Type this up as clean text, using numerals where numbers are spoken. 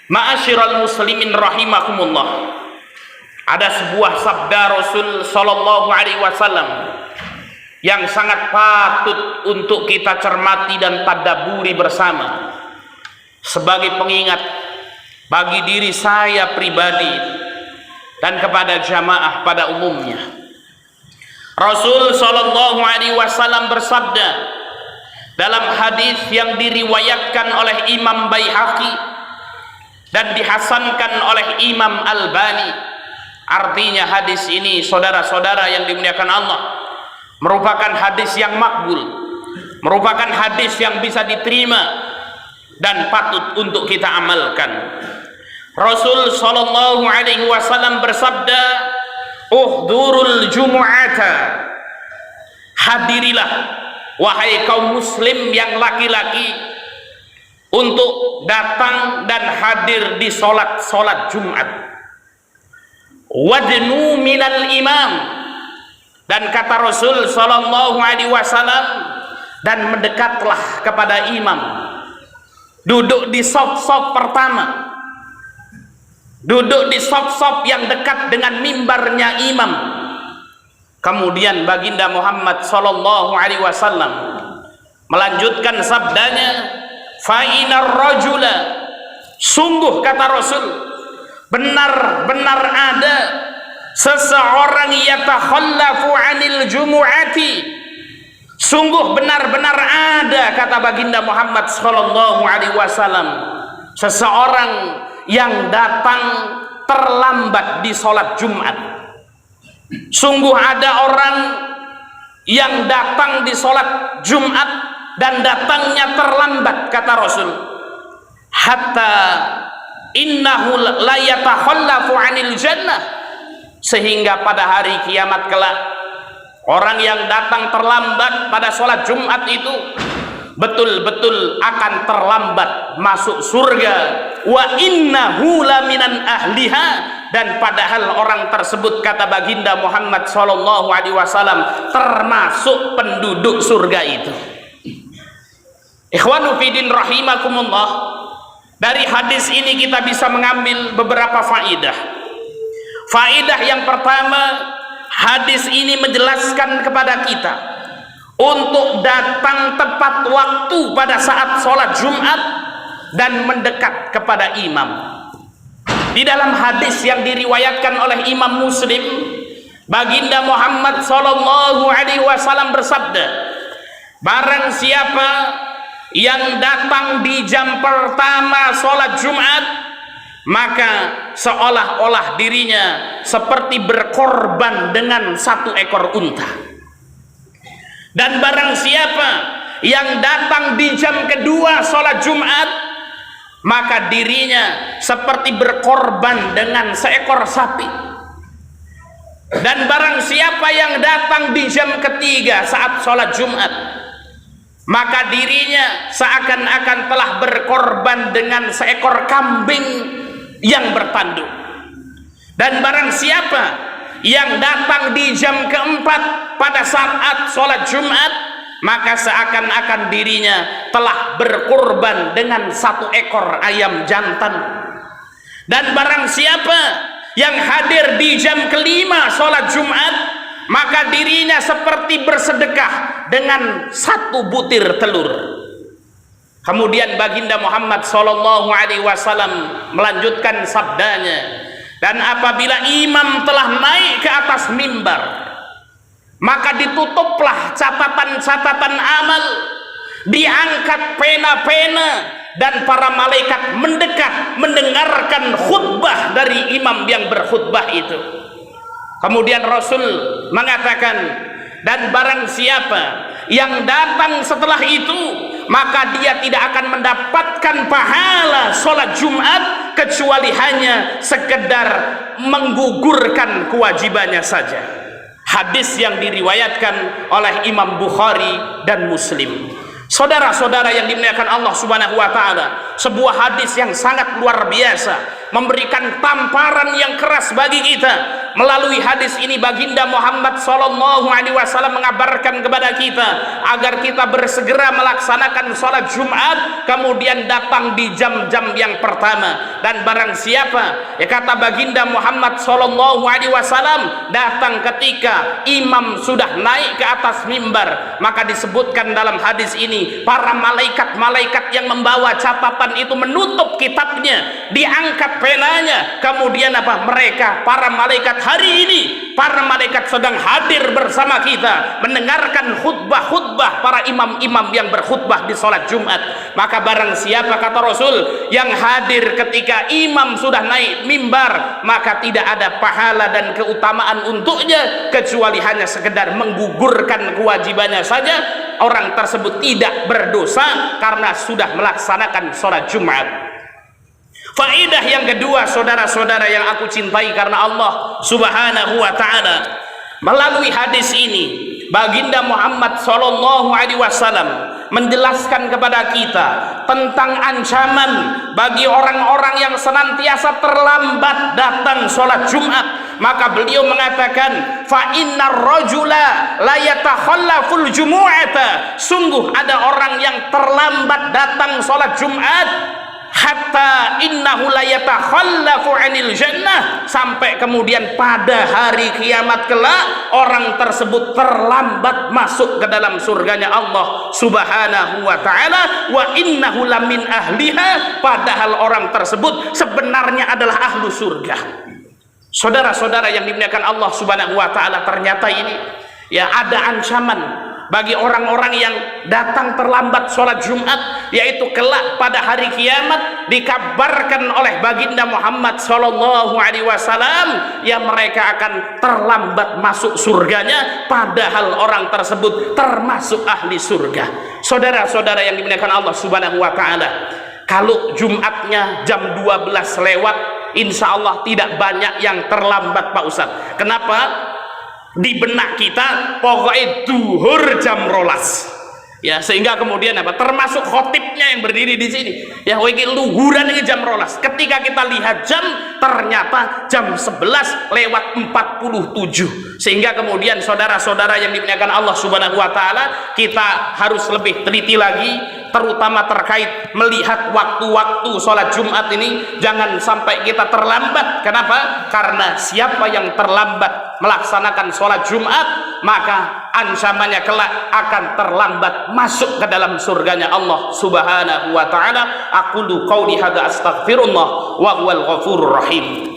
Ma'asyiral muslimin rahimakumullah. Ada sebuah sabda Rasul sallallahu alaihi wasallam yang sangat patut untuk kita cermati dan tadabburi bersama sebagai pengingat bagi diri saya pribadi dan kepada jamaah pada umumnya. Rasul sallallahu alaihi wasallam bersabda dalam hadis yang diriwayatkan oleh Imam Baihaqi dan dihasankan oleh Imam Albani. Artinya hadis ini, saudara-saudara yang dimuliakan Allah, merupakan hadis yang makbul, merupakan hadis yang bisa diterima dan patut untuk kita amalkan. Rasul sallallahu alaihi wasallam bersabda, "Uhdurul jumu'ata." Hadirilah wahai kaum muslim yang laki-laki untuk datang dan hadir di solat Jumat. Wadnu minal imam, dan kata Rasul sallallahu alaihi wasallam, dan mendekatlah kepada imam. Duduk di saf-saf pertama, duduk di saf-saf yang dekat dengan mimbarnya imam. Kemudian baginda Muhammad sallallahu alaihi wasallam melanjutkan sabdanya, fa'inar rajula, sungguh kata Rasul, benar-benar ada seseorang yatakhallafu 'anil jumu'ati, sungguh benar-benar ada kata baginda Muhammad sallallahu alaihi wasallam seseorang yang datang terlambat di salat Jumat. Sungguh ada orang yang datang di salat Jumat dan datangnya terlambat kata Rasul, hatta innahu la yatakhallafu 'anil jannah, sehingga pada hari kiamat kelak orang yang datang terlambat pada sholat Jumat itu betul-betul akan terlambat masuk surga. Wa innahu laminan ahliha, dan padahal orang tersebut kata baginda Muhammad sallallahu alaihi wasallam termasuk penduduk surga itu. Ikhwanu fidin rahimakumullah, dari hadis ini kita bisa mengambil beberapa faidah. Faidah yang pertama, hadis ini menjelaskan kepada kita untuk datang tepat waktu pada saat sholat Jumat dan mendekat kepada imam. Di dalam hadis yang diriwayatkan oleh Imam Muslim, baginda Muhammad sallallahu alaihi wasallam bersabda, barang siapa yang datang di jam pertama sholat Jumat, maka seolah-olah dirinya seperti berkorban dengan satu ekor unta. Dan barang siapa yang datang di jam kedua sholat Jumat, maka dirinya seperti berkorban dengan seekor sapi. Dan barang siapa yang datang di jam ketiga saat sholat Jumat, maka dirinya seakan-akan telah berkorban dengan seekor kambing yang bertanduk. Dan barang siapa yang datang di jam keempat pada saat sholat Jumat, maka seakan-akan dirinya telah berkorban dengan satu ekor ayam jantan. Dan barang siapa yang hadir di jam kelima sholat Jumat, maka dirinya seperti bersedekah dengan satu butir telur. Kemudian baginda Muhammad sallallahu alaihi wasallam melanjutkan sabdanya, dan apabila imam telah naik ke atas mimbar, maka ditutuplah catatan-catatan amal, diangkat pena-pena, dan para malaikat mendekat mendengarkan khutbah dari imam yang berkhutbah itu. Kemudian Rasul mengatakan, dan barang siapa yang datang setelah itu, maka dia tidak akan mendapatkan pahala sholat Jumat kecuali hanya sekedar menggugurkan kewajibannya saja. Hadis yang diriwayatkan oleh Imam Bukhari dan Muslim. Saudara-saudara yang dimuliakan Allah Subhanahu wa taala, sebuah hadis yang sangat luar biasa, memberikan tamparan yang keras bagi kita melalui hadis ini baginda Muhammad SAW mengabarkan kepada kita agar kita bersegera melaksanakan sholat Jumat, kemudian datang di jam-jam yang pertama. Dan barang siapa, ya kata baginda Muhammad SAW, datang ketika imam sudah naik ke atas mimbar, maka disebutkan dalam hadis ini para malaikat-malaikat yang membawa catatan itu menutup kitabnya, diangkat penanya, kemudian apa, mereka para malaikat hari ini, para malaikat sedang hadir bersama kita mendengarkan khutbah-khutbah para imam-imam yang berkhutbah di sholat Jumat. Maka barang siapa, kata Rasul, yang hadir ketika imam sudah naik mimbar, maka tidak ada pahala dan keutamaan untuknya kecuali hanya sekedar menggugurkan kewajibannya saja. Orang tersebut tidak berdosa karena sudah melaksanakan sholat Jumat. Faedah yang kedua, saudara-saudara yang aku cintai karena Allah Subhanahu wa ta'ala, melalui hadis ini baginda Muhammad SAW menjelaskan kepada kita tentang ancaman bagi orang-orang yang senantiasa terlambat datang sholat Jumat. Maka beliau mengatakan, fa innar rajula la yatakhallaful jumu'ata, sungguh ada orang yang terlambat datang sholat Jumat, hatta innahu la yatakhallafu 'anil jannah, sampai kemudian pada hari kiamat kelak orang tersebut terlambat masuk ke dalam surganya Allah Subhanahu wa ta'ala, wa innahu lamin ahliha, padahal orang tersebut sebenarnya adalah ahlu surga. Saudara-saudara yang dimuliakan Allah Subhanahu wa ta'ala, ternyata ini ya ada ancaman bagi orang-orang yang datang terlambat sholat Jumat, yaitu kelak pada hari kiamat dikabarkan oleh baginda Muhammad SAW, ya mereka akan terlambat masuk surganya, padahal orang tersebut termasuk ahli surga. Saudara-saudara yang dimuliakan Allah Subhanahu wa ta'ala, kalau Jumatnya jam 12 lewat, insya Allah tidak banyak yang terlambat, Pak Ustadz. Kenapa? Di benak kita pokoknya duhur jam rolas, ya, sehingga kemudian apa, termasuk khotibnya yang berdiri di sini, ya wiki luhuran ini jam rolas. Ketika kita lihat jam, ternyata jam 11 lewat 47, sehingga kemudian saudara-saudara yang dimuliakan Allah Subhanahu wa ta'ala, kita harus lebih teliti lagi, terutama terkait melihat waktu-waktu sholat Jumat ini. Jangan sampai kita terlambat. Kenapa? Karena siapa yang terlambat melaksanakan sholat Jumat, maka ancamannya kelak akan terlambat masuk ke dalam surganya Allah Subhanahu wa ta'ala. Aqulu qawli hadza astaghfirullah wa huwal ghafurur rahim.